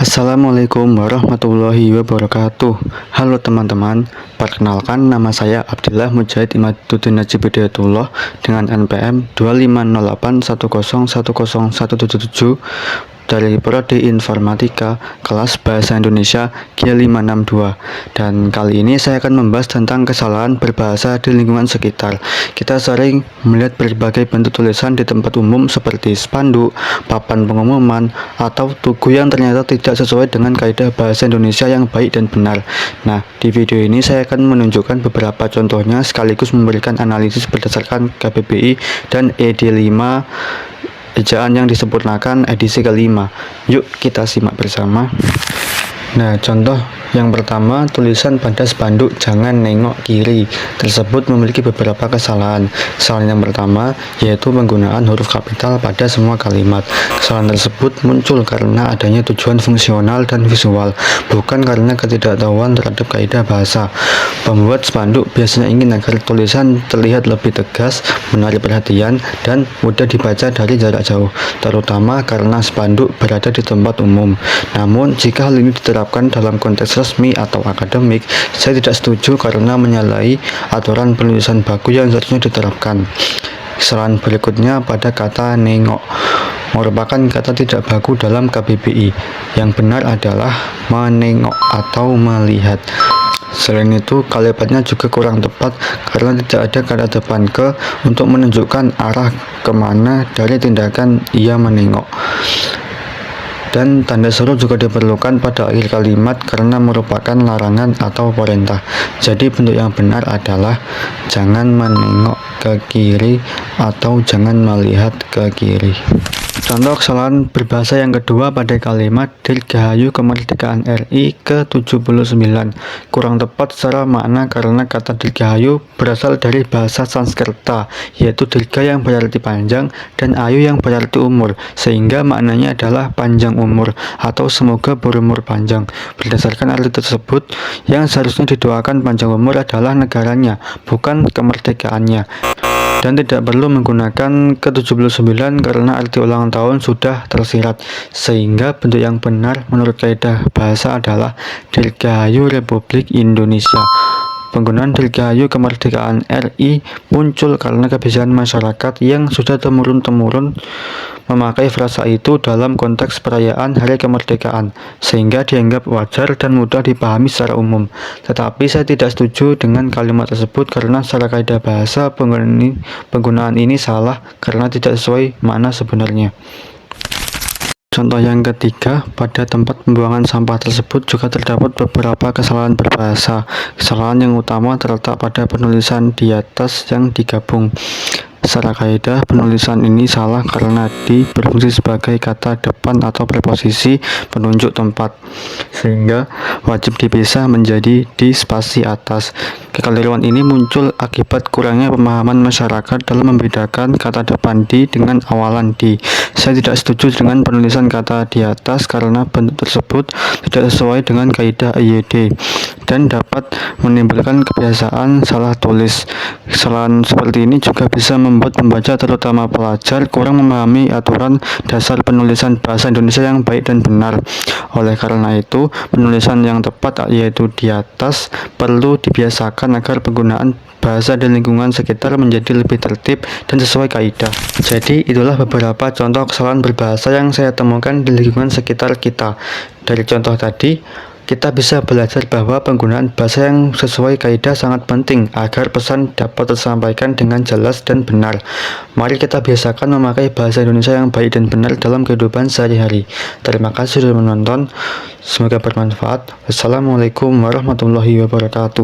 Assalamualaikum warahmatullahi wabarakatuh. Halo teman-teman, perkenalkan nama saya Abdillah Mujahid Imaduddin Najib Hidayatullah dengan NPM 25081010177 dari Prodi Informatika kelas Bahasa Indonesia G562. Dan kali ini saya akan membahas tentang kesalahan berbahasa di lingkungan sekitar. Kita sering melihat berbagai bentuk tulisan di tempat umum seperti spanduk, papan pengumuman, atau tugu yang ternyata tidak sesuai dengan kaidah bahasa Indonesia yang baik dan benar. Nah, di video ini saya akan menunjukkan beberapa contohnya sekaligus memberikan analisis berdasarkan KBBI dan ED5 ejaan yang disempurnakan edisi kelima. Yuk kita simak bersama. Nah, contoh yang pertama, tulisan pada spanduk "Jangan nengok kiri" tersebut memiliki beberapa kesalahan. Kesalahan yang pertama yaitu penggunaan huruf kapital pada semua kalimat. Kesalahan tersebut muncul karena adanya tujuan fungsional dan visual, bukan karena ketidaktahuan terhadap kaidah bahasa. Pembuat spanduk biasanya ingin agar tulisan terlihat lebih tegas, menarik perhatian, dan mudah dibaca dari jarak jauh, terutama karena spanduk berada di tempat umum. Namun, jika hal ini diterapkan dalam konteks resmi atau akademik, saya tidak setuju karena menyalahi aturan penulisan baku yang seharusnya diterapkan. Kesalahan berikutnya pada kata "nengok" merupakan kata tidak baku dalam KBBI. Yang benar adalah menengok atau melihat. Selain itu, kalimatnya juga kurang tepat karena tidak ada kata depan "ke" untuk menunjukkan arah kemana dari tindakan ia menengok. Dan tanda seru juga diperlukan pada akhir kalimat karena merupakan larangan atau perintah. Jadi bentuk yang benar adalah "jangan menengok ke kiri" atau "jangan melihat ke kiri". Contoh kesalahan berbahasa yang kedua pada kalimat "Dirgahayu Kemerdekaan RI ke-79". Kurang tepat secara makna karena kata Dirgahayu berasal dari bahasa Sanskerta, yaitu dirga yang berarti panjang dan ayu yang berarti umur, sehingga maknanya adalah panjang umur atau semoga berumur panjang. Berdasarkan arti tersebut, yang seharusnya didoakan panjang umur adalah negaranya, bukan kemerdekaannya. Dan tidak perlu menggunakan ke-79 karena arti ulang tahun sudah tersirat, sehingga bentuk yang benar menurut kaidah bahasa adalah Dirgahayu Republik Indonesia. Penggunaan Dirgahayu Kemerdekaan RI muncul karena kebiasaan masyarakat yang sudah temurun-temurun memakai frasa itu dalam konteks perayaan Hari Kemerdekaan, sehingga dianggap wajar dan mudah dipahami secara umum. Tetapi saya tidak setuju dengan kalimat tersebut karena secara kaidah bahasa penggunaan ini salah karena tidak sesuai makna sebenarnya. Contoh yang ketiga, pada tempat pembuangan sampah tersebut juga terdapat beberapa kesalahan berbahasa. Kesalahan yang utama terletak pada penulisan di atas yang digabung. Secara kaidah, penulisan ini salah karena "di" berfungsi sebagai kata depan atau preposisi penunjuk tempat, sehingga wajib dipisah menjadi "di" spasi atas. Kekeliruan ini muncul akibat kurangnya pemahaman masyarakat dalam membedakan kata depan "di" dengan awalan "di". Saya tidak setuju dengan penulisan kata "di atas" karena bentuk tersebut tidak sesuai dengan kaidah IYD dan dapat menimbulkan kebiasaan salah tulis. Kesalahan seperti ini juga bisa membuat pembaca, terutama pelajar, kurang memahami aturan dasar penulisan bahasa Indonesia yang baik dan benar. Oleh karena itu, penulisan yang tepat yaitu "di atas" perlu dibiasakan agar penggunaan bahasa di lingkungan sekitar menjadi lebih tertib dan sesuai kaidah. Jadi, itulah beberapa contoh kesalahan berbahasa yang saya temukan di lingkungan sekitar kita. Dari contoh tadi, kita bisa belajar bahwa penggunaan bahasa yang sesuai kaidah sangat penting agar pesan dapat tersampaikan dengan jelas dan benar. Mari kita biasakan memakai bahasa Indonesia yang baik dan benar dalam kehidupan sehari-hari. Terima kasih sudah menonton. Semoga bermanfaat. Wassalamualaikum warahmatullahi wabarakatuh.